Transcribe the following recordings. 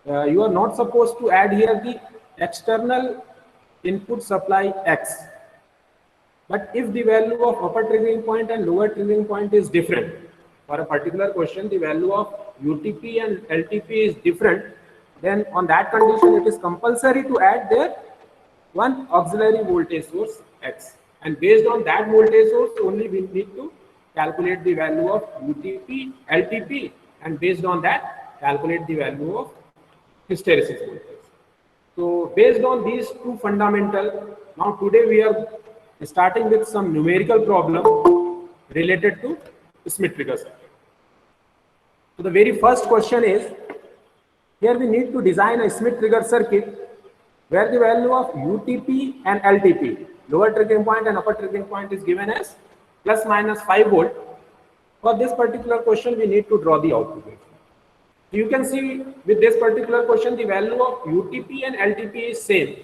You are not supposed to add here the external input supply X. But if the value of upper triggering point and lower triggering point is different, for a particular question, the value of UTP and LTP is different, then on that condition, it is compulsory to add there one auxiliary voltage source X. And based on that voltage source, only we need to calculate the value of UTP, LTP, and based on that, calculate the value of hysteresis voltage. So based on these two fundamental, now today we are starting with some numerical problem related to Smith trigger circuit. So the very first question is, here we need to design a Smith trigger circuit where the value of UTP and LTP, lower triggering point and upper triggering point, is given as plus minus 5 volt. For this particular question, we need to draw the output wave. You can see with this particular question, the value of UTP and LTP is same.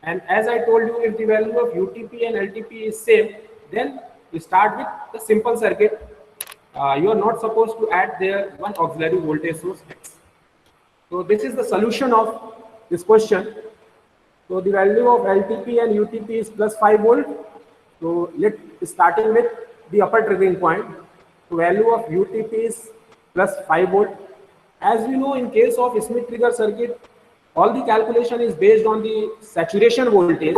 And as I told you, if the value of UTP and LTP is same, then we start with the simple circuit. You are not supposed to add there one auxiliary voltage source X. So this is the solution of this question. So the value of LTP and UTP is plus 5 volt. So starting with the upper triggering point, the value of UTP is plus 5 volt. As we know, in case of Smith trigger circuit, all the calculation is based on the saturation voltage.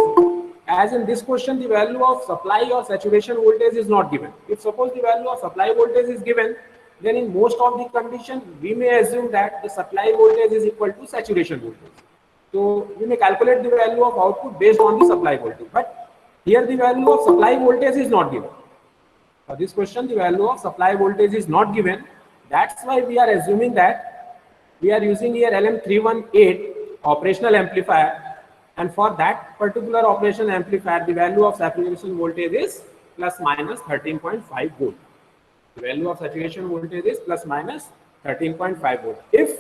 As in this question, the value of supply or saturation voltage is not given. If suppose the value of supply voltage is given, then in most of the condition, we may assume that the supply voltage is equal to saturation voltage. So we may calculate the value of output based on the supply voltage. But here the value of supply voltage is not given. For this question, the value of supply voltage is not given. That's why we are assuming that we are using here LM318 operational amplifier, and for that particular operational amplifier, the value of saturation voltage is plus minus 13.5 volt. The value of saturation voltage is plus minus 13.5 volt. If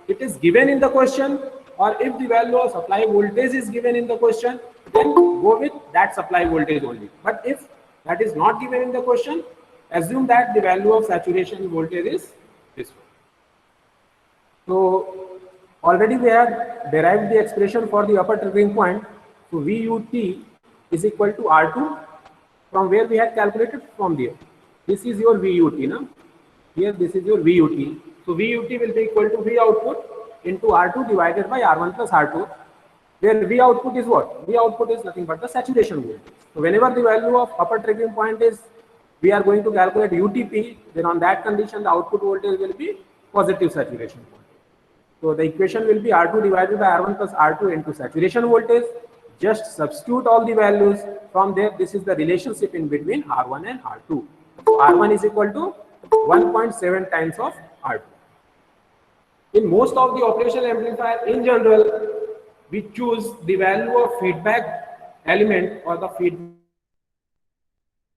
it is given in the question, or if the value of supply voltage is given in the question, then go with that supply voltage only. But if that is not given in the question, assume that the value of saturation voltage is this one. So already we have derived the expression for the upper triggering point. So VUT is equal to R2, from where we had calculated from there. This is your VUT, no? Here this is your VUT. So VUT will be equal to V output into R2 divided by R1 plus R2, where V output is what? V output is nothing but the saturation voltage. So whenever the value of upper triggering point is, we are going to calculate UTP, then on that condition the output voltage will be positive saturation voltage. So the equation will be R2 divided by R1 plus R2 into saturation voltage. Just substitute all the values from there. This is the relationship in between R1 and R2. So R1 is equal to 1.7 times of R2. In most of the operational amplifier, in general, we choose the value of feedback element, or the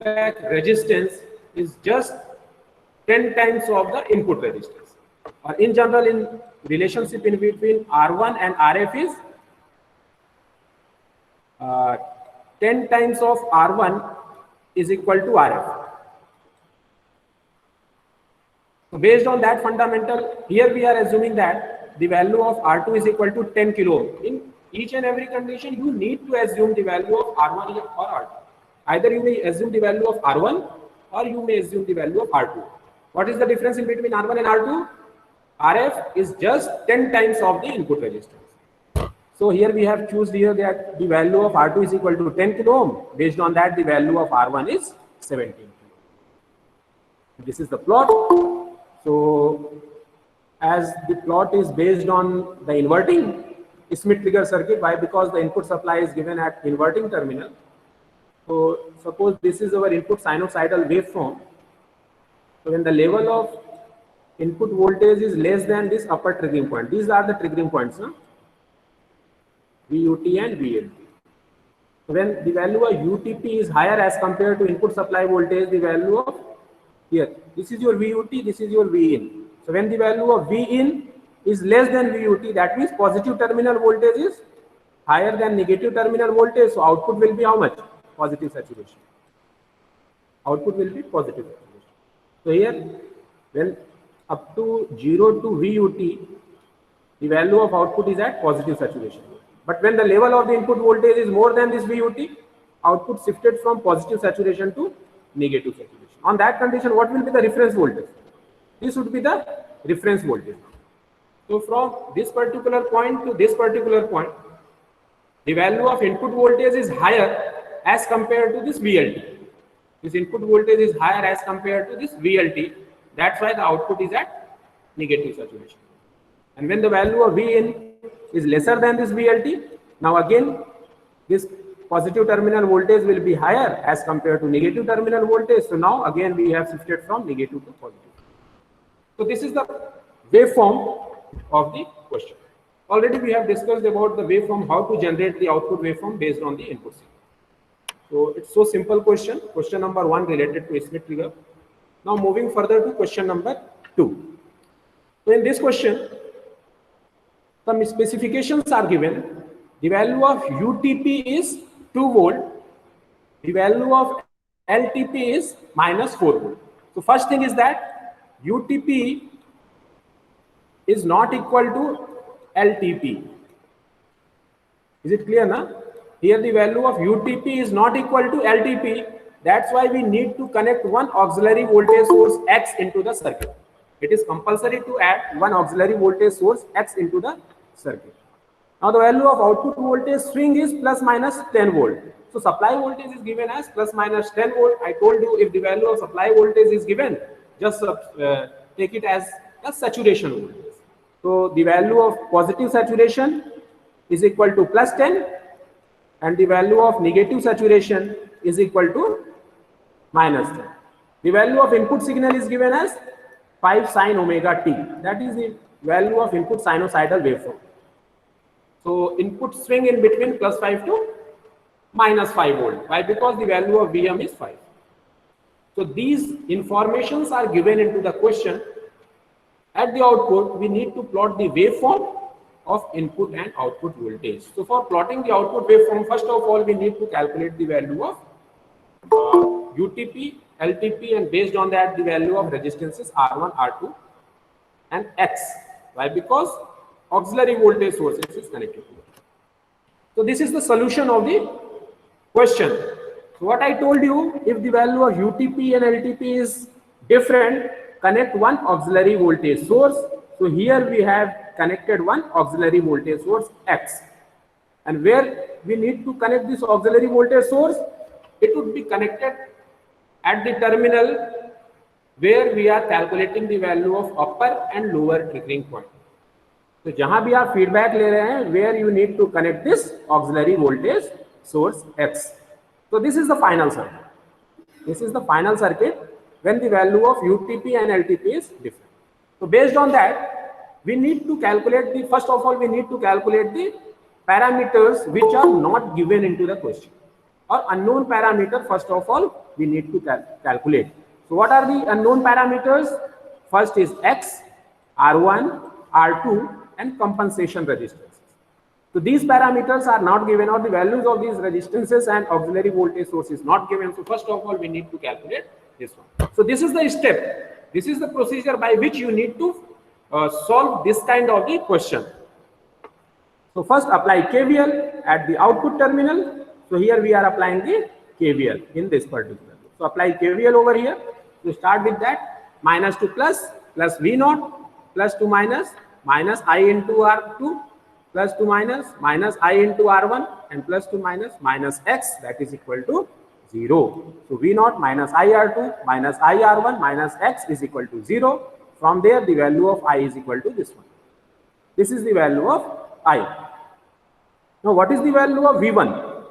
feedback resistance is just 10 times of the input resistance. Or in general, in relationship in between R1 and RF is 10 times of R1 is equal to RF. So based on that fundamental, here we are assuming that the value of R2 is equal to 10 kilo ohm. In each and every condition, you need to assume the value of R1 or R2. Either you may assume the value of R1 or you may assume the value of R2. What is the difference in between R1 and R2? RF is just 10 times of the input resistance. So here we have chosen here that the value of R2 is equal to 10 kilo ohm. Based on that, the value of R1 is 17 kilo ohm. This is the plot. So as the plot is based on the inverting Smith trigger circuit, why? Because the input supply is given at inverting terminal. So suppose this is our input sinusoidal waveform. So when the level of input voltage is less than this upper triggering point, these are the triggering points, no? VUT and VLT. So when the value of UTP is higher as compared to input supply voltage, the value of here, this is your VUT, this is your VIN. So when the value of VIN is less than VUT, that means positive terminal voltage is higher than negative terminal voltage. So output will be how much? Positive saturation. Output will be positive saturation. So here, when up to 0 to VUT, the value of output is at positive saturation. But when the level of the input voltage is more than this VOT, output shifted from positive saturation to negative saturation. On that condition, what will be the reference voltage? This would be the reference voltage. So from this particular point to this particular point, the value of input voltage is higher as compared to this VLT. This input voltage is higher as compared to this VLT. That's why the output is at negative saturation. And when the value of Vin is lesser than this VLT, now again this positive terminal voltage will be higher as compared to negative terminal voltage. So now again we have shifted from negative to positive. So this is the waveform of the question. Already we have discussed about the waveform, how to generate the output waveform based on the input signal. So it's so simple question. Question number 1 related to Schmitt trigger. Now moving further to question number 2. So in this question, some specifications are given. The value of UTP is 2 volt. The value of LTP is minus 4 volt. So first thing is that UTP is not equal to LTP. Is it clear now? Here the value of UTP is not equal to LTP. That's why we need to connect one auxiliary voltage source X into the circuit. It is compulsory to add one auxiliary voltage source X into the circuit. Now the value of output voltage swing is plus minus 10 volt. So supply voltage is given as plus minus 10 volt. I told you if the value of supply voltage is given, just take it as a saturation voltage. So the value of positive saturation is equal to plus 10 and the value of negative saturation is equal to minus 10. The value of input signal is given as 5 sin omega t. That is the value of input sinusoidal waveform. So input swing in between plus 5 to minus 5 volt. Why? Because the value of Vm is 5. So these informations are given into the question. At the output, we need to plot the waveform of input and output voltage. So for plotting the output waveform, first of all, we need to calculate the value of UTP, LTP, and based on that, the value of resistances R1, R2, and X. Why? Because auxiliary voltage sources is connected to it. So this is the solution of the question. So what I told you, if the value of UTP and LTP is different, connect one auxiliary voltage source. So here we have connected one auxiliary voltage source X. And where we need to connect this auxiliary voltage source, it would be connected at the terminal where we are calculating the value of upper and lower triggering point. So जहाँ भी आप feedback ले रहे हैं, where you need to connect this auxiliary voltage source X. So this is the final circuit. This is the final circuit when the value of UTP and LTP is different. So based on that, we need to calculate the, first of all, we need to calculate the parameters which are not given into the question. Or unknown parameter, first of all, we need to calculate. So what are the unknown parameters? First is X, R1, R2, and compensation resistances. So these parameters are not given, or the values of these resistances and auxiliary voltage source is not given. So first of all, we need to calculate this one. So this is the step. This is the procedure by which you need to solve this kind of the question. So first apply KVL at the output terminal. So here we are applying the KVL in this particular. So apply KVL over here. So start with that. Minus to plus, plus V naught, plus to minus, minus I into R2, plus to minus, minus I into R1, and plus to minus, minus X, that is equal to 0. So V naught minus IR2 minus IR1 minus X is equal to 0. From there, the value of I is equal to this one. This is the value of I. Now, what is the value of V1?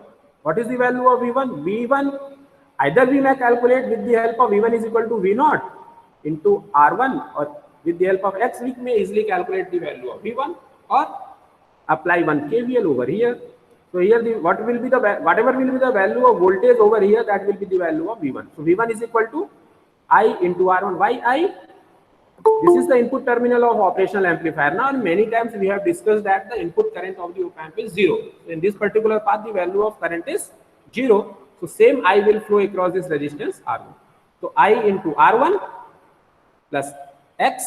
What is the value of V1? V1, either we may calculate with the help of V1 is equal to V naught into R1, or with the help of X, we may easily calculate the value of V1, or apply one KVL over here. So here the whatever will be the value of voltage over here, that will be the value of V1. So V1 is equal to I into R1. Why I? This is the input terminal of operational amplifier. Now many times we have discussed that the input current of the op-amp is 0. So in this particular path, the value of current is 0. So same I will flow across this resistance R1. So I into R1 plus X,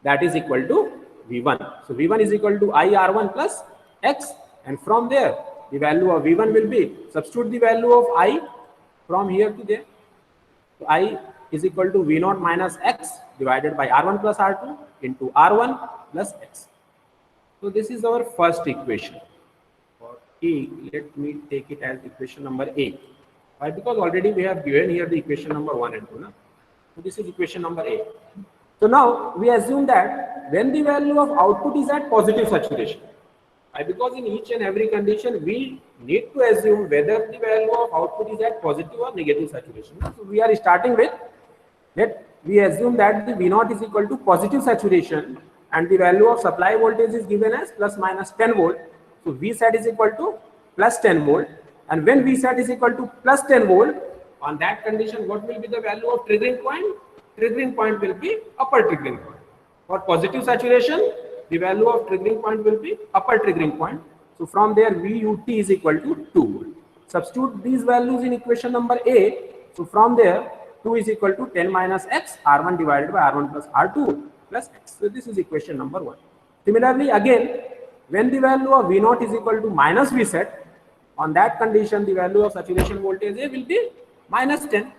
that is equal to V1. So V1 is equal to I R1 plus X, and from there the value of V1 will be, substitute the value of I from here to there. So I is equal to V0 minus X divided by R1 plus R2 into R1 plus X. So this is our first equation. For A, let me take it as equation number A. Why? Because already we have given here the equation number 1 and 2. So this is equation number A. So now we assume that when the value of output is at positive saturation, because in each and every condition we need to assume whether the value of output is at positive or negative saturation. So we are starting with, let we assume that the V0 is equal to positive saturation and the value of supply voltage is given as plus minus 10 volt. So V sat is equal to plus 10 volt, and when V sat is equal to plus 10 volt, on that condition what will be the value of triggering point? Triggering point will be upper triggering point. For positive saturation, the value of triggering point will be upper triggering point. So from there VUT is equal to 2 volt. Substitute these values in equation number A. So from there 2 is equal to 10 minus X R1 divided by R1 plus R2 plus X. So this is equation number 1. Similarly, again, when the value of V0 is equal to minus V set, on that condition the value of saturation voltage A will be minus 10.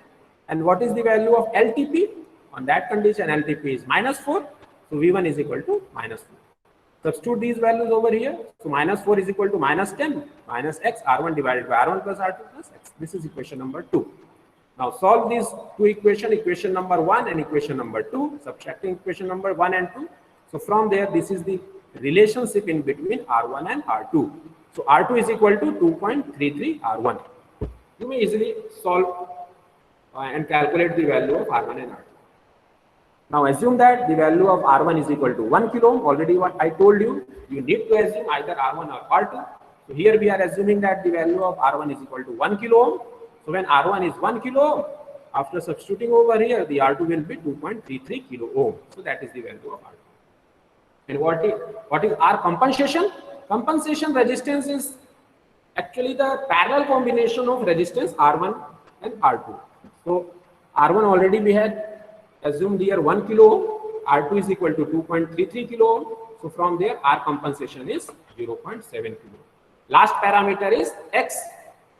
And what is the value of LTP? On that condition LTP is minus 4. So V1 is equal to minus 4. Substitute these values over here. So minus 4 is equal to minus 10 minus X R1 divided by R1 plus R2 plus X. This is equation number 2. Now solve these two equations, equation number 1 and equation number 2, subtracting equation number 1 and 2. So from there, this is the relationship in between R1 and R2. So R2 is equal to 2.33 R1. You may easily solve and calculate the value of R1 and R2. Now assume that the value of R1 is equal to 1 kilo ohm. Already what I told you, you need to assume either R1 or R2. So here we are assuming that the value of R1 is equal to 1 kilo ohm. So when R1 is 1 kilo ohm, after substituting over here, the R2 will be 2.33 kilo ohm. So that is the value of R2. And what is R compensation? Compensation resistance is actually the parallel combination of resistance R1 and R2. So R1 already we had assumed here 1 kilo ohm, R2 is equal to 2.33 kilo ohm. So from there R compensation is 0.7 kilo ohm. Last parameter is X.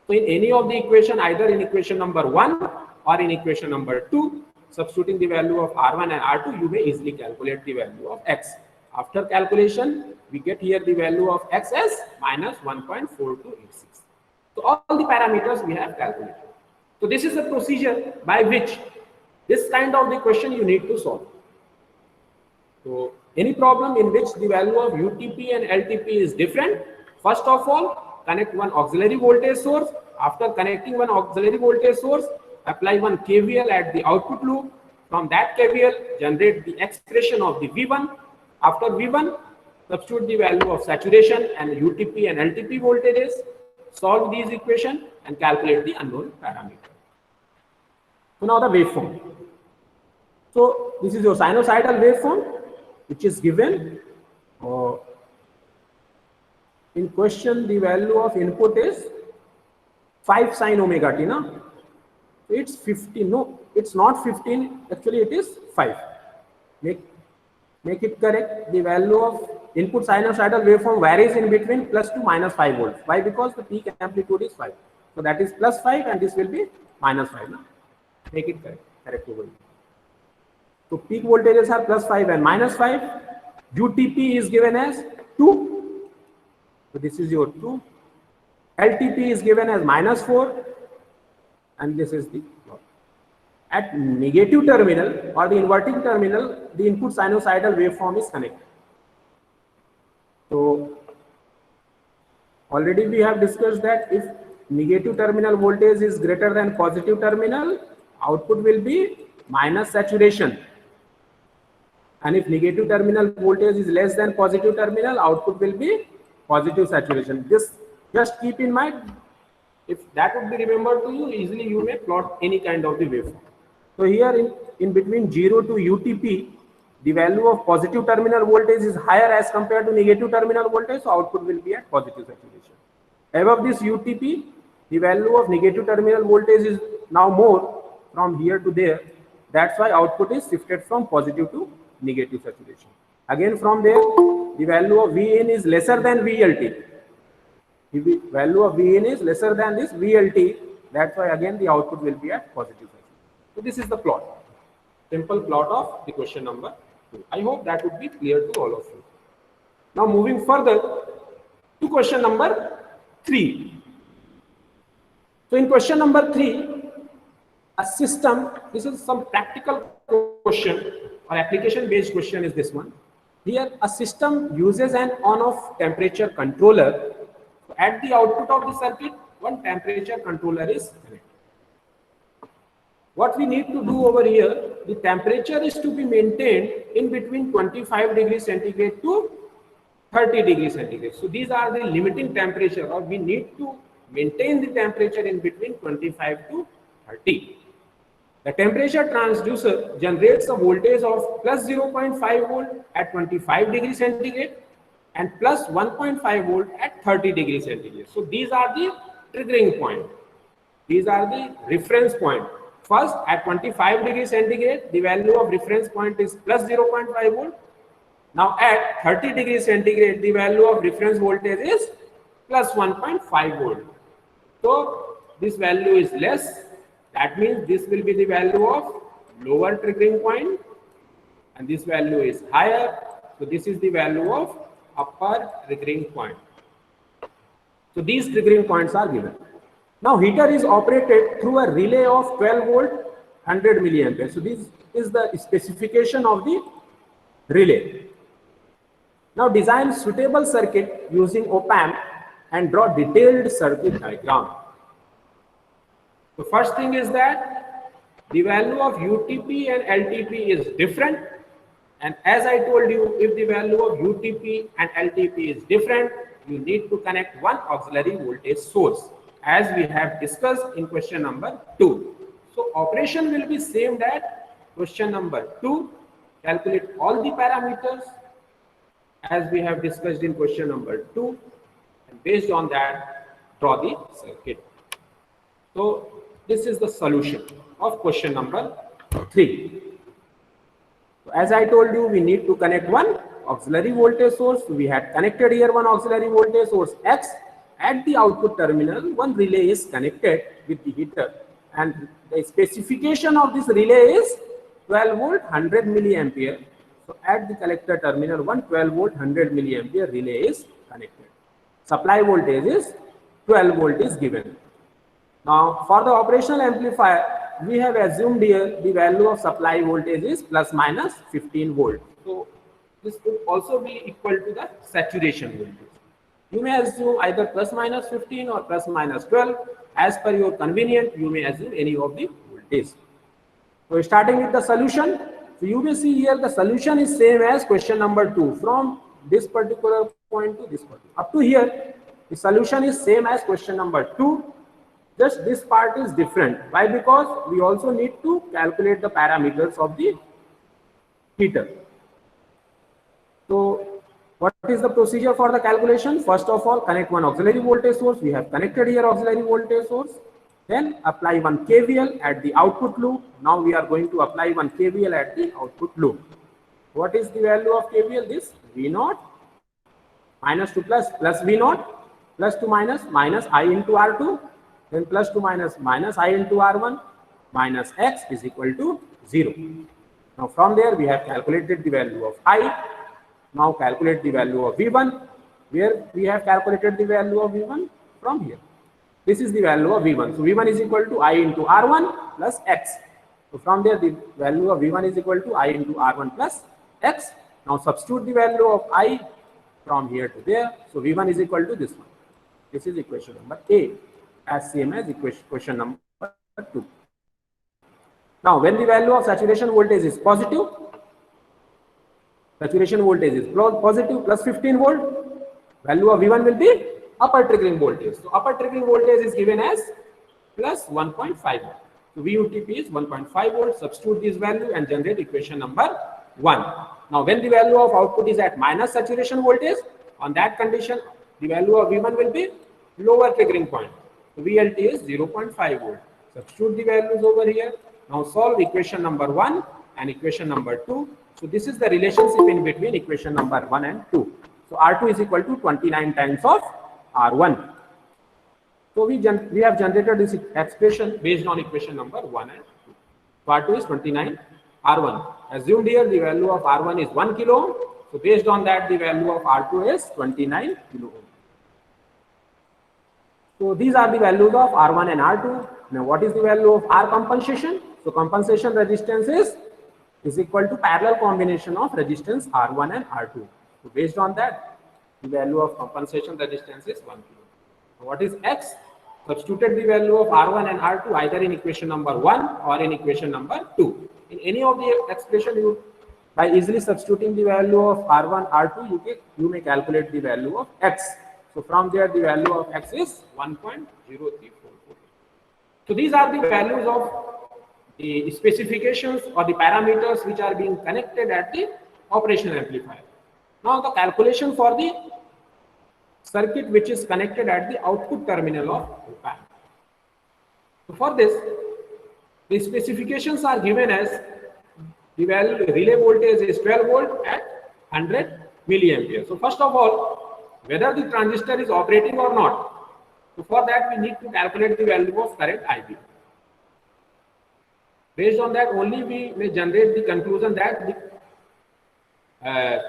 So in any of the equation, either in equation number 1 or in equation number 2, substituting the value of R1 and R2, you may easily calculate the value of X. After calculation, we get here the value of X as minus 1.4286. So all the parameters we have calculated. So this is the procedure by which this kind of the question you need to solve. So any problem in which the value of UTP and LTP is different, first of all, connect one auxiliary voltage source. After connecting one auxiliary voltage source, apply one KVL at the output loop. From that KVL, generate the expression of the V1. After V1, substitute the value of saturation and UTP and LTP voltages, solve these equations and calculate the unknown parameter. So now the waveform. So this is your sinusoidal waveform, which is given. In question, the value of input is 5 sin omega t. No? It's 15. No, it's not 15. Actually, it is 5. Make it correct. The value of input sinusoidal waveform varies in between plus to minus 5 volts. Why? Because the peak amplitude is 5. So that is plus 5 and this will be minus 5. No? Make it correct. Correct over here. So peak voltages are plus 5 and minus 5. UTP is given as 2. So this is your 2. LTP is given as minus 4. And this is the plot. At negative terminal or the inverting terminal, the input sinusoidal waveform is connected. So already we have discussed that if negative terminal voltage is greater than positive terminal, output will be minus saturation. And if negative terminal voltage is less than positive terminal, output will be positive saturation. This just keep in mind. If that would be remembered to you, easily you may plot any kind of the waveform. So here in between 0 to UTP, the value of positive terminal voltage is higher as compared to negative terminal voltage, so output will be at positive saturation. Above this UTP, the value of negative terminal voltage is now more from here to there. That's why output is shifted from positive to negative saturation. Again from there, the value of V in is lesser than VLT. The value of V in is lesser than this VLT. That's why again the output will be at positive. So this is the plot. Simple plot of the question number 2. I hope that would be clear to all of you. Now moving further to question number 3. So in question number 3, a system, this is some practical question or application based question is this one. Here a system uses an on-off temperature controller. So at the output of the circuit, one temperature controller is connected. What we need to do over here, the temperature is to be maintained in between 25 degrees centigrade to 30 degrees centigrade. So these are the limiting temperature, or we need to maintain the temperature in between 25 to 30. The temperature transducer generates a voltage of plus 0.5 volt at 25 degrees centigrade and plus 1.5 volt at 30 degrees centigrade. So these are the triggering point. These are the reference point. First, at 25 degrees centigrade, the value of reference point is plus 0.5 volt. Now at 30 degrees centigrade, the value of reference voltage is plus 1.5 volt. So this value is less. That means this will be the value of lower triggering point, and this value is higher. So this is the value of upper triggering point. So these triggering points are given. Now heater is operated through a relay of 12 volt 100 milliampere. So this is the specification of the relay. Now design suitable circuit using op-amp and draw detailed circuit diagram. The first thing is that the value of UTP and LTP is different, and as I told you, if the value of UTP and LTP is different, you need to connect one auxiliary voltage source, as we have discussed in question number 2. So operation will be same that question number 2. Calculate all the parameters as we have discussed in question number 2, and based on that draw the circuit. So this is the solution of question number 3. So as I told you, we need to connect one auxiliary voltage source. We had connected here one auxiliary voltage source X. At the output terminal, one relay is connected with the heater, and the specification of this relay is 12 volt 100 milliampere. So at the collector terminal, one 12 volt 100 milliampere relay is connected. Supply voltage is 12 volt is given. Now for the operational amplifier, we have assumed here the value of supply voltage is plus minus 15 volt. So this would also be equal to the saturation voltage. You may assume either plus minus 15 or plus minus 12. As per your convenience, you may assume any of the voltage. So starting with the solution, so you may see here the solution is same as question number 2. From this particular point to this point. Up to here, the solution is same as question number 2. Just this part is different. Why? Because we also need to calculate the parameters of the heater. So what is the procedure for the calculation? First of all, connect one auxiliary voltage source. We have connected here auxiliary voltage source. Then apply one KVL at the output loop. Now we are going to apply one KVL at the output loop. What is the value of KVL? This V0 minus to plus, plus V0, plus to minus, minus I into R2, then plus to minus, minus I into R1, minus X is equal to 0. Now from there we have calculated the value of I. Now calculate the value of V1, where we have calculated the value of V1 from here. This is the value of V1. So V1 is equal to I into R1 plus X. So from there the value of V1 is equal to I into R1 plus X. Now substitute the value of I from here to there. So V1 is equal to this one. This is equation number A, as same as question number 2. Now when the value of saturation voltage is positive, saturation voltage is positive plus 15 volt, value of V1 will be upper triggering voltage. So upper triggering voltage is given as plus 1.5 volt. So VUTP is 1.5 volt. Substitute this value and generate equation number 1. Now when the value of output is at minus saturation voltage, on that condition the value of V1 will be lower triggering point. So VLT is 0.5 volt. Substitute the values over here. Now solve equation number 1 and equation number 2. So this is the relationship in between equation number 1 and 2. So R2 is equal to 29 times of R1. So we have generated this expression based on equation number 1 and 2. So R2 is 29 R1. Assumed here the value of R1 is 1 kilo ohm. So based on that, the value of R2 is 29 kilo ohm. So these are the values of R1 and R2. Now what is the value of R compensation? So compensation resistance is equal to parallel combination of resistance R1 and R2. So based on that, the value of compensation resistance is 1 kilo. So what is X? Substituted the value of R1 and R2 either in equation number 1 or in equation number 2. In any of the expression, by easily substituting the value of R1, R2, you may calculate the value of X. So from there, the value of X is 1.0344. So these are the values of the specifications or the parameters which are being connected at the operational amplifier. Now the calculation for the circuit which is connected at the output terminal of op-amp. So for this, the specifications are given as the value relay voltage is 12 volt at 100 milliampere. So first of all, whether the transistor is operating or not. So for that, we need to calculate the value of current IB. Based on that, only we may generate the conclusion that the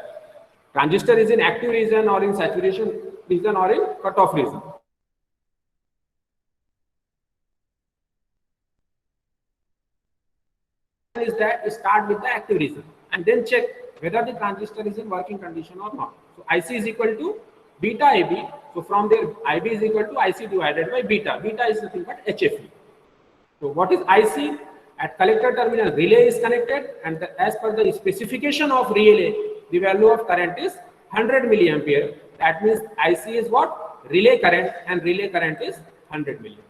transistor is in active region or in saturation region or in cutoff region. Is that start with the active region and then check whether the transistor is in working condition or not. So IC is equal to beta IB. So from there, IB is equal to IC divided by beta. Beta is nothing but HFE. So what is IC? At collector terminal, relay is connected, and as per the specification of relay, the value of current is 100 milliampere. That means IC is what? Relay current, and relay current is 100 milliampere.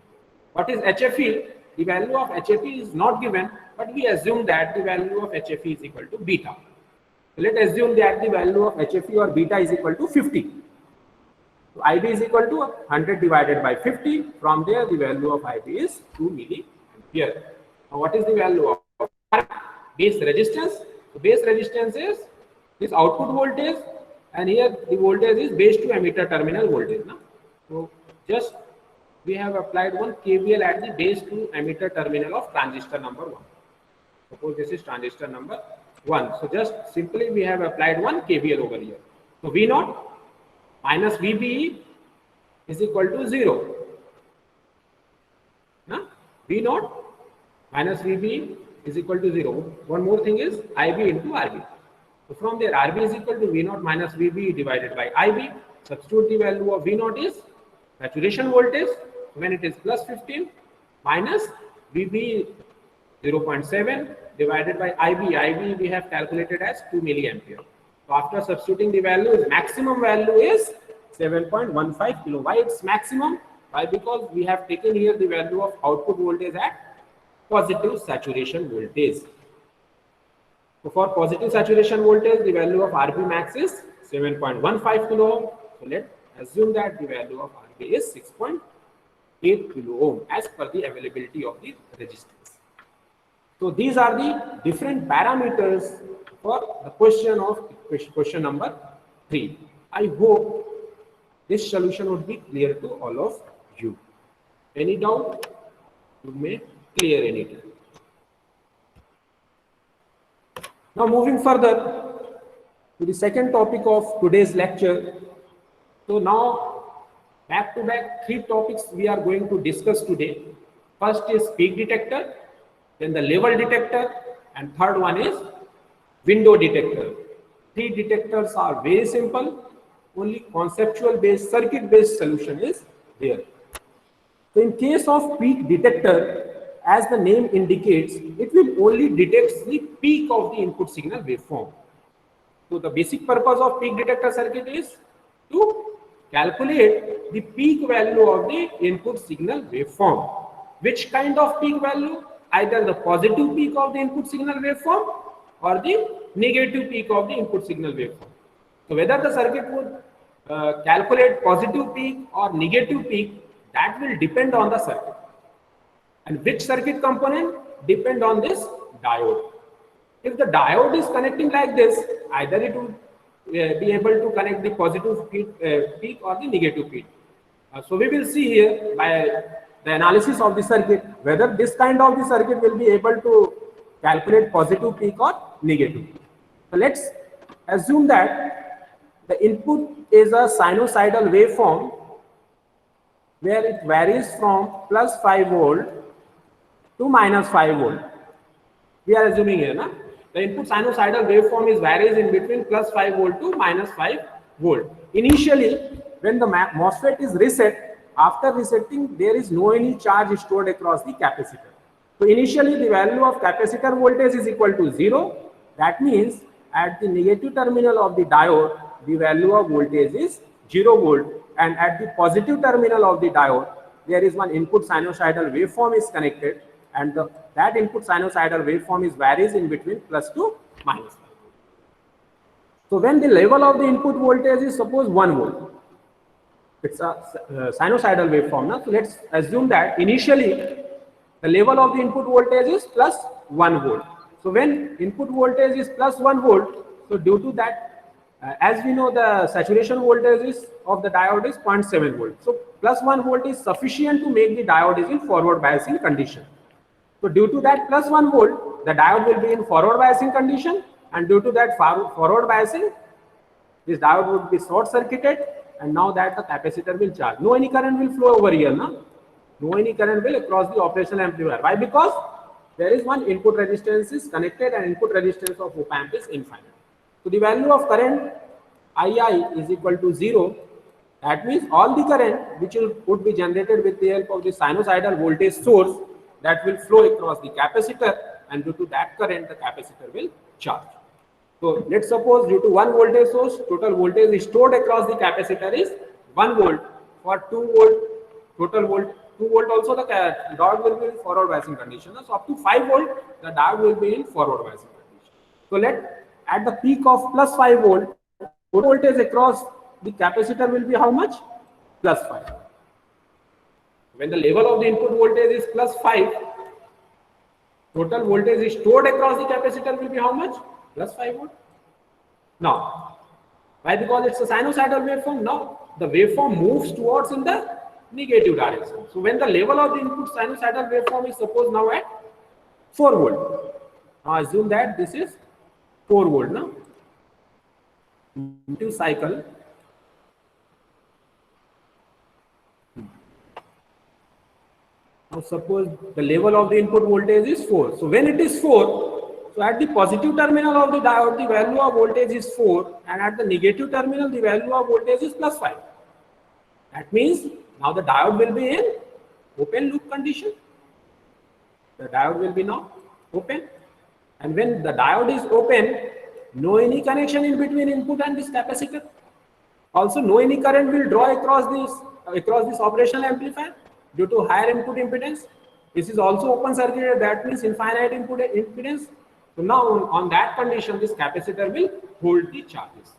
What is HFE? The value of HFE is not given, but we assume that the value of HFE is equal to beta. So let's assume that the value of HFE or beta is equal to 50. So IB is equal to 100 divided by 50. From there, the value of IB is 2 milliampere. Now, what is the value of base resistance? So base resistance is this output voltage, and here the voltage is base to emitter terminal voltage. Now, so just we have applied one KVL at the base to emitter terminal of transistor number 1. Suppose this is transistor number 1. So just simply we have applied one KVL over here. So V0 minus VBE is equal to 0. Now, V0 minus VB is equal to 0. One more thing is IB into RB. So from there, RB is equal to V0 minus VB divided by IB. Substitute the value of V0 is saturation voltage when it is plus 15 minus VB 0.7 divided by IB. IB we have calculated as 2 milliampere. So after substituting the values, maximum value is 7.15 kilo. Why it's maximum? Why? Because we have taken here the value of output voltage at positive saturation voltage. So for positive saturation voltage, the value of RB max is 7.15 kilo ohm. So let's assume that the value of RB is 6.8 kilo ohm as per the availability of the resistance. So these are the different parameters for the question number 3. I hope this solution would be clear to all of you. Any doubt? You may clear anything. Now moving further to the second topic of today's lecture. So now back to back 3 topics we are going to discuss today. First is peak detector, then the level detector, and third one is window detector. 3 detectors are very simple, only conceptual based, circuit based solution is there. So in case of peak detector, as the name indicates, it will only detect the peak of the input signal waveform. So the basic purpose of peak detector circuit is to calculate the peak value of the input signal waveform. Which kind of peak value? Either the positive peak of the input signal waveform or the negative peak of the input signal waveform. So whether the circuit would calculate positive peak or negative peak, that will depend on the circuit. And which circuit component depend on this diode. If the diode is connecting like this, either it will be able to connect the positive peak or the negative peak. So we will see here by the analysis of the circuit whether this kind of the circuit will be able to calculate positive peak or negative peak. So let's assume that the input is a sinusoidal waveform where it varies from plus 5 volt to minus 5 volt. We are assuming here, na? The input sinusoidal waveform is varies in between plus 5 volt to minus 5 volt. Initially, when the MOSFET is reset, after resetting, there is no any charge stored across the capacitor. So initially, the value of capacitor voltage is equal to 0. That means at the negative terminal of the diode, the value of voltage is 0 volt, and at the positive terminal of the diode, there is one input sinusoidal waveform is connected, and that input sinusoidal waveform is varies in between plus to minus. So when the level of the input voltage is suppose 1 volt, it's a sinusoidal waveform. Now, so let's assume that initially the level of the input voltage is plus 1 volt. So when input voltage is plus 1 volt, so due to that, as we know, the saturation voltage is of the diode is 0.7 volt. So plus 1 volt is sufficient to make the diode is in forward biasing condition. So due to that plus 1 volt, the diode will be in forward biasing condition, and due to that forward biasing, this diode would be short circuited, and now that the capacitor will charge. No any current will flow over here, no? No any current will across the operational amplifier. Why? Because there is one input resistance is connected, and input resistance of op amp is infinite. So the value of current II is equal to 0. That means all the current which would be generated with the help of the sinusoidal voltage source, that will flow across the capacitor, and due to that current the capacitor will charge. So let's suppose due to one voltage source, total voltage is stored across the capacitor is 1 volt. For 2 volt, total volt 2 volt also the diode will be in forward biasing condition. So up to 5 volt, the diode will be in forward biasing condition. So at the peak of plus 5 volt, voltage across the capacitor will be how much? Plus 5. When the level of the input voltage is plus 5, total voltage is stored across the capacitor will be how much? Plus 5 volt. Now, why? Because it's a sinusoidal waveform. Now, the waveform moves towards in the negative direction. So, when the level of the input sinusoidal waveform is suppose now at 4 volt. Now, assume that this is 4 volt now. Negative cycle. Now suppose the level of the input voltage is 4. So when it is 4, so at the positive terminal of the diode, the value of voltage is 4, and at the negative terminal, the value of voltage is plus 5. That means now the diode will be in open loop condition. The diode will be now open, and when the diode is open, no any connection in between input and this capacitor. Also, no any current will draw across this operational amplifier due to higher input impedance. This is also open circuit, that means infinite input impedance. So now on that condition, this capacitor will hold the charges.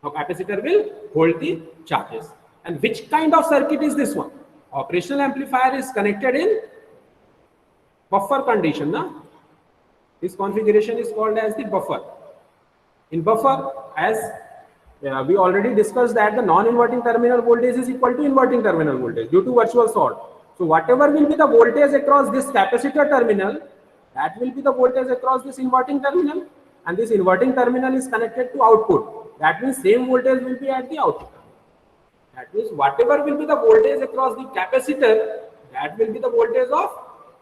Now capacitor will hold the charges. And which kind of circuit is this one? Operational amplifier is connected in buffer condition. Na? This configuration is called as the buffer. In buffer, as we already discussed that the non-inverting terminal voltage is equal to inverting terminal voltage due to virtual short. So whatever will be the voltage across this capacitor terminal, that will be the voltage across this inverting terminal, and this inverting terminal is connected to output. That means same voltage will be at the output. That means whatever will be the voltage across the capacitor, that will be the voltage of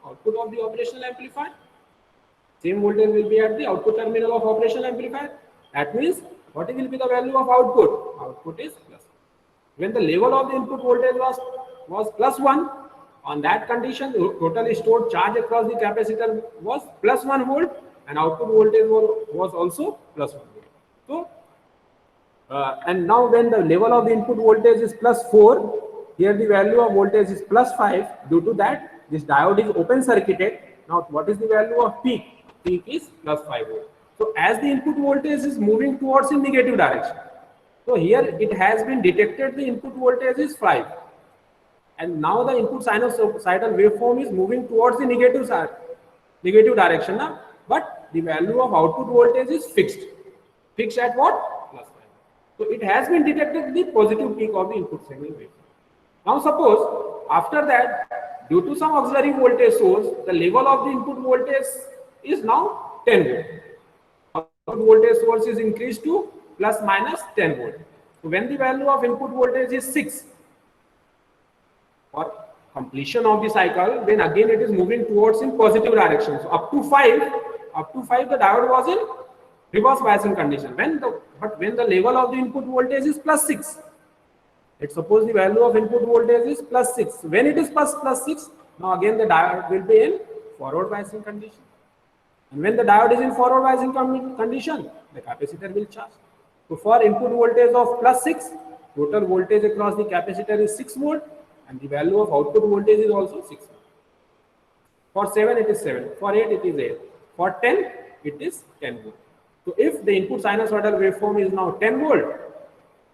output of the operational amplifier. Same voltage will be at the output terminal of operational amplifier. That means what will be the value of output? Output is plus. When the level of the input voltage was plus 1, on that condition, the total stored charge across the capacitor was plus 1 volt, and output voltage was also plus 1 volt. So, and now when the level of the input voltage is plus 4, here the value of voltage is plus 5. Due to that, this diode is open circuited. Now, what is the value of peak? Peak is plus 5 volt. So as the input voltage is moving towards in negative direction, so here it has been detected the input voltage is 5, and now the input sinusoidal waveform is moving towards the negative direction. Now, but the value of output voltage is fixed. Fixed at what? Plus 5. So it has been detected the positive peak of the input signal wave. Now suppose after that, due to some auxiliary voltage source, the level of the input voltage is now 10 volt. Output voltage source is increased to plus minus 10 volt. So when the value of input voltage is 6, for completion of the cycle, then again it is moving towards in positive direction. So up to 5, the diode was in reverse biasing condition. When the level of the input voltage is plus 6, let's suppose the value of input voltage is plus 6. When it is plus 6, now again the diode will be in forward biasing condition. And when the diode is in forward biasing condition, the capacitor will charge. So for input voltage of plus 6, total voltage across the capacitor is 6 volt, and the value of output voltage is also 6 volt. For 7 it is 7, for 8 it is 8, for 10 it is 10 volt. So if the input sinusoidal waveform is now 10 volt,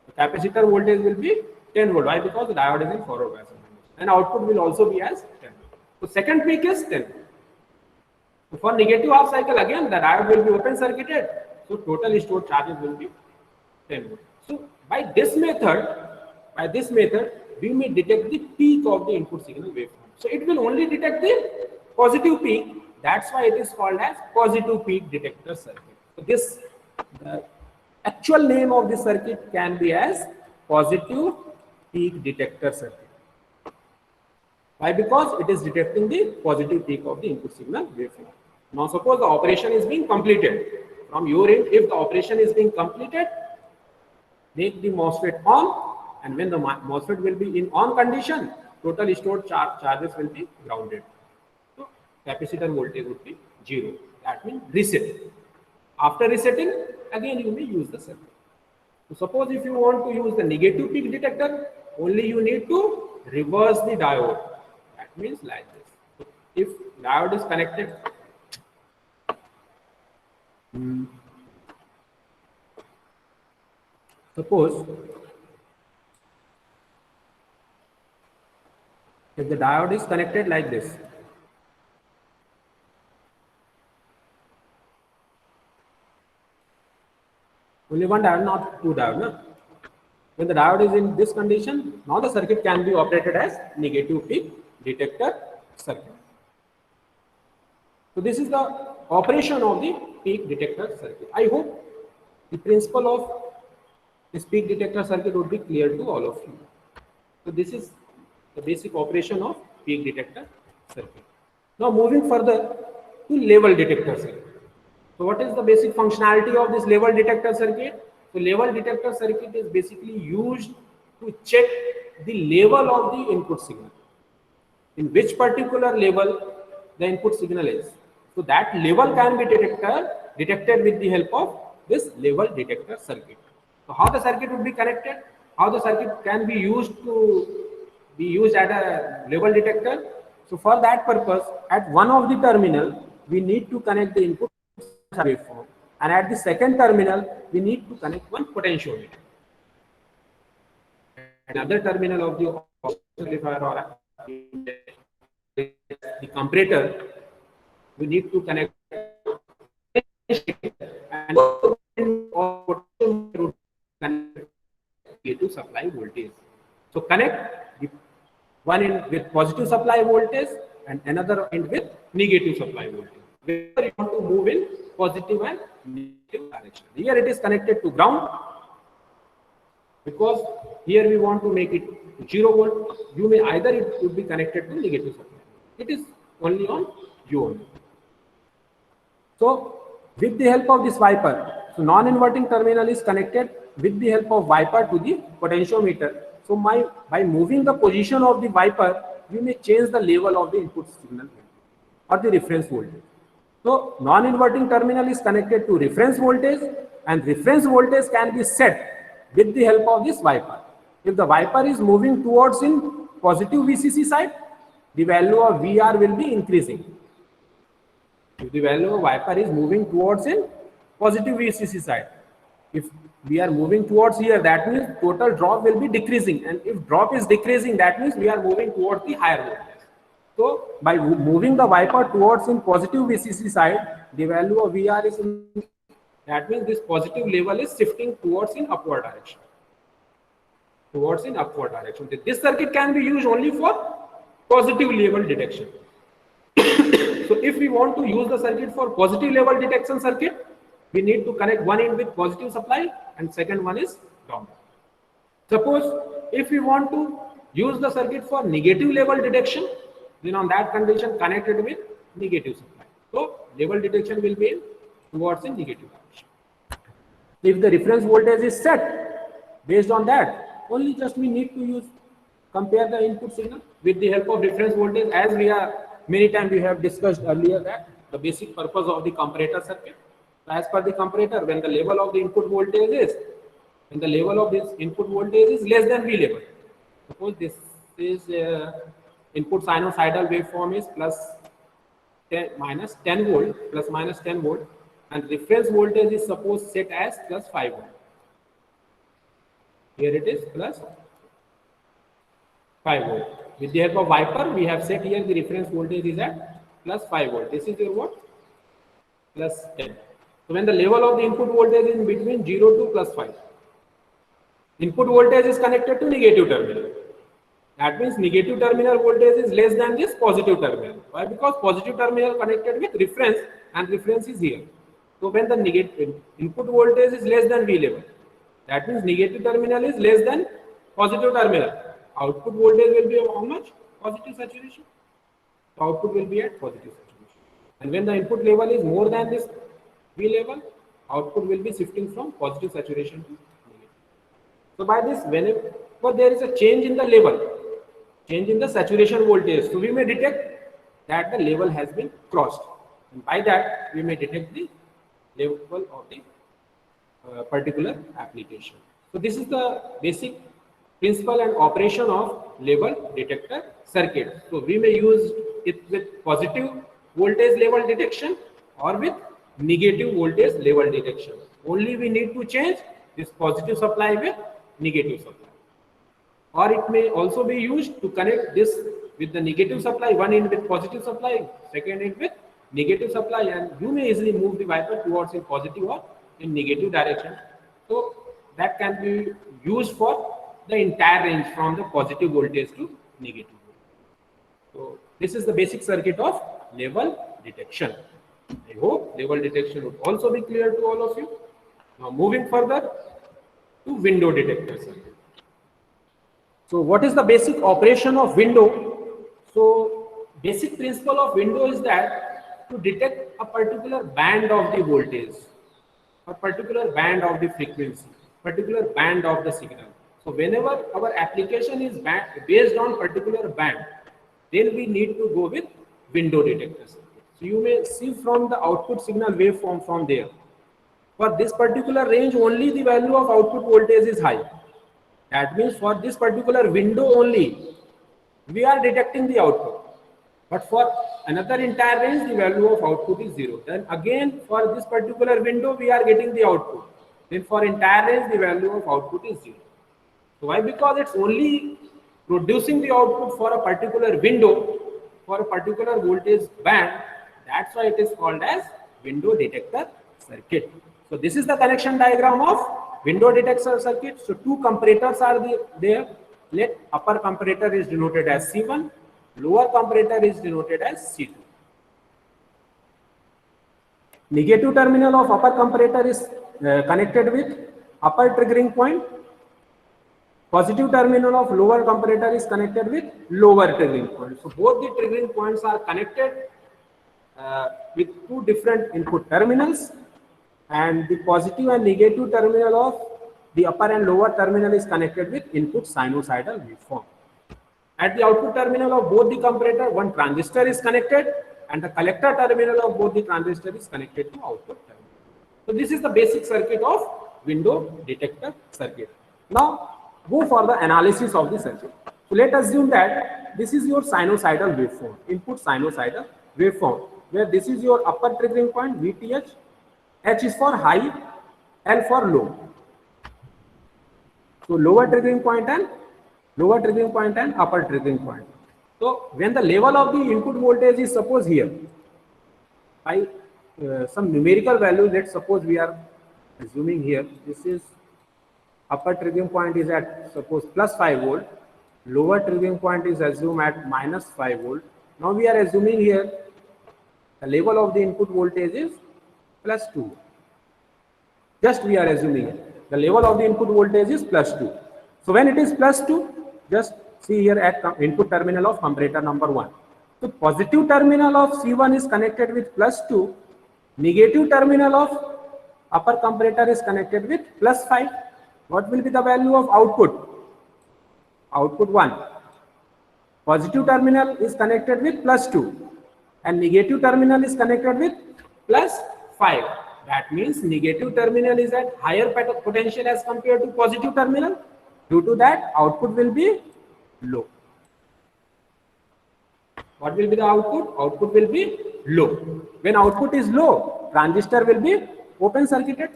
the capacitor voltage will be 10 volt. Why? Because the diode is in forward biasing condition, and output will also be as 10 volt. So second peak is 10 volt. So for negative half cycle, again the diode will be open circuited, so total stored charges will be 10 volt. So by this method, we may detect the peak of the input signal waveform. So it will only detect the positive peak. That's why it is called as positive peak detector circuit. So this, the actual name of the circuit can be as positive peak detector circuit. Why? Because it is detecting the positive peak of the input signal waveform. Now suppose the operation is being completed. From your end, if the operation is being completed, make the MOSFET on, and when the MOSFET will be in on condition, total stored charges will be grounded. So capacitor voltage would be 0. That means reset. After resetting, again you may use the circuit. So suppose if you want to use the negative peak detector, only you need to reverse the diode. That means like this. So if diode is connected, suppose if the diode is connected like this, only one diode, not two diodes. No? When the diode is in this condition, now the circuit can be operated as negative peak detector circuit. So this is the operation of the peak detector circuit. I hope the principle of this peak detector circuit would be clear to all of you. So this is the basic operation of peak detector circuit. Now moving further to level detector circuit. So what is the basic functionality of this level detector circuit? So level detector circuit is basically used to check the level of the input signal. In which particular level the input signal is. So that level can be detected with the help of this level detector circuit. So how the circuit would be connected? How the circuit can be used at a level detector? So for that purpose, at one of the terminal, we need to connect the input waveform, and at the second terminal, we need to connect one potentiometer. Another terminal of the amplifier or the comparator, we need to connect and to supply voltage. So connect the one end with positive supply voltage and another end with negative supply voltage. Whether you want to move in positive and negative direction. Here it is connected to ground, because here we want to make it 0 volt. You may either it would be connected to negative supply. It is only on you only. So with the help of this wiper, so non-inverting terminal is connected with the help of wiper to the potentiometer. So by moving the position of the wiper, we may change the level of the input signal or the reference voltage. So non-inverting terminal is connected to reference voltage, and reference voltage can be set with the help of this wiper. If the wiper is moving towards in positive VCC side, the value of VR will be increasing. If the value of wiper is moving towards in positive VCC side, if we are moving towards here, that means total drop will be decreasing, and if drop is decreasing, that means we are moving towards the higher voltage. So by moving the wiper towards in positive VCC side, the value of VR is that means this positive level is shifting towards in upward direction. Towards in upward direction. This circuit can be used only for positive level detection. So if we want to use the circuit for positive level detection circuit, we need to connect one end with positive supply and second one is ground. Suppose if we want to use the circuit for negative level detection, then on that condition connected with negative supply. So level detection will be towards in negative direction. If the reference voltage is set based on that, only just we need to use compare the input signal with the help of reference voltage, as we are many times we have discussed earlier that the basic purpose of the comparator circuit. As per the comparator, when the level of the input voltage is, when the level of this input voltage is less than V level. Suppose this is input sinusoidal waveform is plus 10 minus 10 volt, plus minus 10 volt, and reference voltage is suppose set as plus 5 volt. Here it is plus 5 volt. With the help of wiper, we have set here the reference voltage is at plus 5 volt. This is your what? Plus 10. So when the level of the input voltage is in between 0 to plus 5, input voltage is connected to negative terminal. That means negative terminal voltage is less than this positive terminal. Why? Because positive terminal connected with reference and reference is here. So when the negative input voltage is less than V level, that means negative terminal is less than positive terminal. Output voltage will be how much? Positive saturation. So output will be at positive saturation. And when the input level is more than this V level, output will be shifting from positive saturation to negative. So by this, whenever there is a change in the level, change in the saturation voltage, so we may detect that the level has been crossed. And by that, we may detect the level of the particular application. So this is the basic principle and operation of level detector circuit. So we may use it with positive voltage level detection or with negative voltage level detection. Only we need to change this positive supply with negative supply. Or it may also be used to connect this with the negative supply, one end with positive supply, second end with negative supply, and you may easily move the wiper towards in positive or in negative direction. So that can be used for the entire range from the positive voltage to negative voltage. So this is the basic circuit of level detection. I hope level detection would also be clear to all of you. Now moving further to window detector circuit. So what is the basic operation of window? So basic principle of window is that to detect a particular band of the voltage, a particular band of the frequency, particular band of the signal. So whenever our application is based on particular band, then we need to go with window detector circuit. So you may see from the output signal waveform from there. For this particular range, only the value of output voltage is high. That means for this particular window only, we are detecting the output. But for another entire range, the value of output is 0. Then again, for this particular window, we are getting the output. Then for entire range, the value of output is 0. So why? Because it's only producing the output for a particular window, for a particular voltage band. That's why it is called as window detector circuit. So this is the connection diagram of window detector circuit. So two comparators are there. Let upper comparator is denoted as C1, lower comparator is denoted as C2. Negative terminal of upper comparator is connected with upper triggering point. Positive terminal of lower comparator is connected with lower triggering point. So both the triggering points are connected with two different input terminals, and the positive and negative terminal of the upper and lower terminal is connected with input sinusoidal waveform. At the output terminal of both the comparator, one transistor is connected, and the collector terminal of both the transistor is connected to output terminal. So this is the basic circuit of window detector circuit. Now go for the analysis of the circuit. So let us assume that this is your sinusoidal waveform, input sinusoidal waveform, where this is your upper triggering point VTH, H is for high, L for low. So lower triggering point and upper triggering point. So when the level of the input voltage is suppose here, by some numerical value, let's suppose we are assuming here, this is upper triggering point is at suppose plus 5 volt, lower triggering point is assumed at minus 5 volt. Now we are assuming here the level of the input voltage is plus 2. Just we are assuming it. The level of the input voltage is plus 2. So when it is plus 2, just see here at input terminal of comparator number 1. So positive terminal of C1 is connected with plus 2, negative terminal of upper comparator is connected with plus 5. What will be the value of output? Output 1. Positive terminal is connected with plus 2 and negative terminal is connected with plus 5. That means negative terminal is at higher potential as compared to positive terminal. Due to that, output will be low. What will be the output? Output will be low. When output is low, transistor will be open circuited.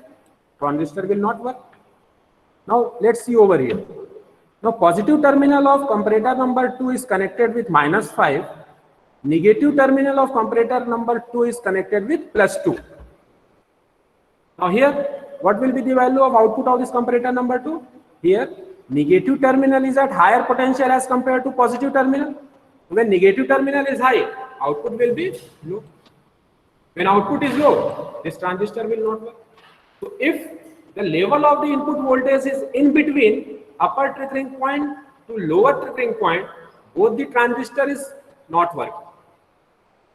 Transistor will not work. Now let's see over here. Now positive terminal of comparator number 2 is connected with minus 5. Negative terminal of comparator number 2 is connected with plus 2. Now here, what will be the value of output of this comparator number 2? Here, negative terminal is at higher potential as compared to positive terminal. When negative terminal is high, output will be low. When output is low, this transistor will not work. So if the level of the input voltage is in between upper triggering point to lower triggering point, both the transistor is not working.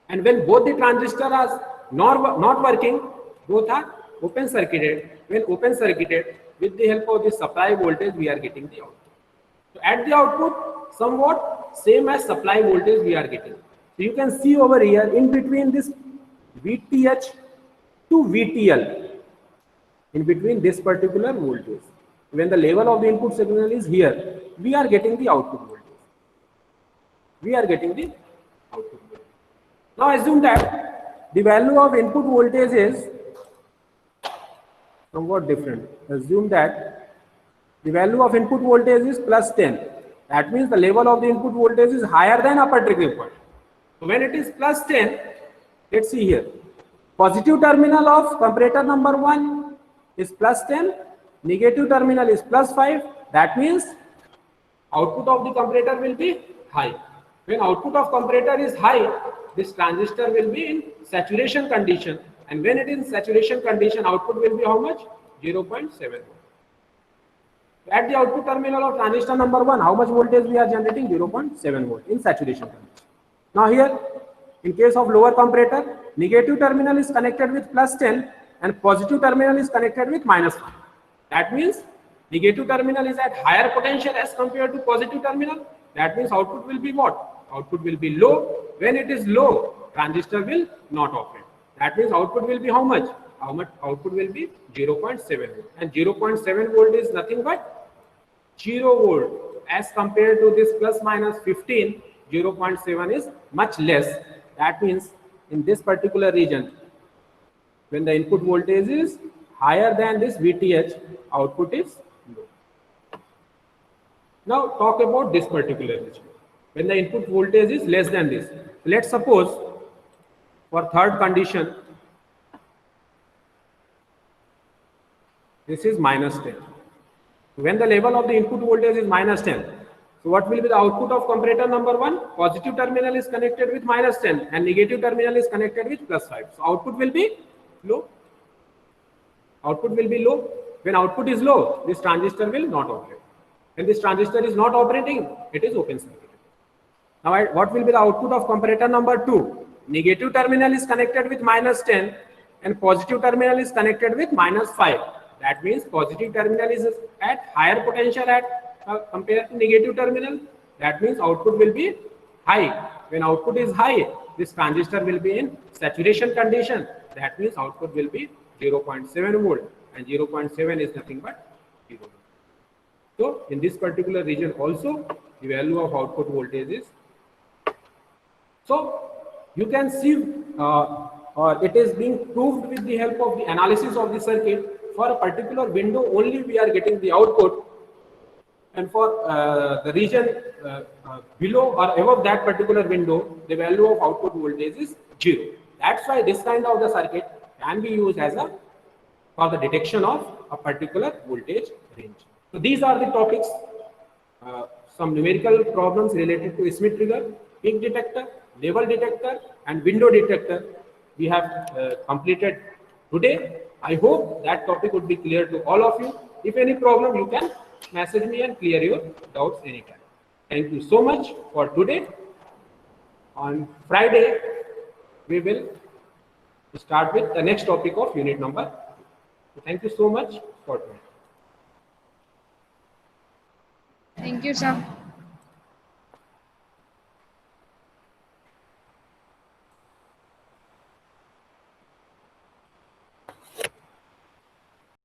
And when both the transistors are not working, both are open circuited. When open circuited, with the help of the supply voltage, we are getting the output. So at the output, somewhat same as supply voltage we are getting. So you can see over here in between this VTH to VTL, in between this particular voltage. When the level of the input signal is here, we are getting the output voltage. We are getting the output voltage. Now assume that the value of input voltage is somewhat different. Assume that the value of input voltage is plus 10. That means the level of the input voltage is higher than upper triggering point. So when it is plus 10, let's see here. Positive terminal of comparator number 1 is plus 10. Negative terminal is plus 5. That means output of the comparator will be high. When output of comparator is high, this transistor will be in saturation condition. And when it is in saturation condition, output will be how much? 0.7 volt. At the output terminal of transistor number 1, how much voltage we are generating? 0.7 volt in saturation condition. Now here, in case of lower comparator, negative terminal is connected with plus 10 and positive terminal is connected with minus 1. That means negative terminal is at higher potential as compared to positive terminal. That means output will be what? Output will be low. When it is low, transistor will not operate. That means output will be how much? Output will be 0.7 volt. And 0.7 volt is nothing but 0 volt. As compared to this plus minus 15, 0.7 is much less. That means in this particular region, when the input voltage is higher than this VTH, output is low. Now talk about this particular region. When the input voltage is less than this. Let's suppose for third condition, this is minus 10. When the level of the input voltage is minus 10, so what will be the output of comparator number 1? Positive terminal is connected with minus 10 and negative terminal is connected with plus 5. So output will be low. Output will be low. When output is low, this transistor will not operate. When this transistor is not operating, it is open circuit. Now what will be the output of comparator number 2? Negative terminal is connected with minus 10 and positive terminal is connected with minus 5. That means positive terminal is at higher potential compared to negative terminal. That means output will be high. When output is high, this transistor will be in saturation condition. That means output will be 0.7 volt and 0.7 is nothing but 0. So in this particular region also, the value of output voltage is. So you can see it is being proved with the help of the analysis of the circuit. For a particular window only we are getting the output, and for the region below or above that particular window, the value of output voltage is 0. That's why this kind of the circuit can be used as a for the detection of a particular voltage range. So these are the topics, some numerical problems related to Smith trigger, peak detector, level detector, and window detector we have completed today. I hope that topic would be clear to all of you. If any problem, you can message me and clear your doubts anytime. Thank you so much for today. On Friday, we will start with the next topic of unit number. Thank you so much for today. Thank you, sir.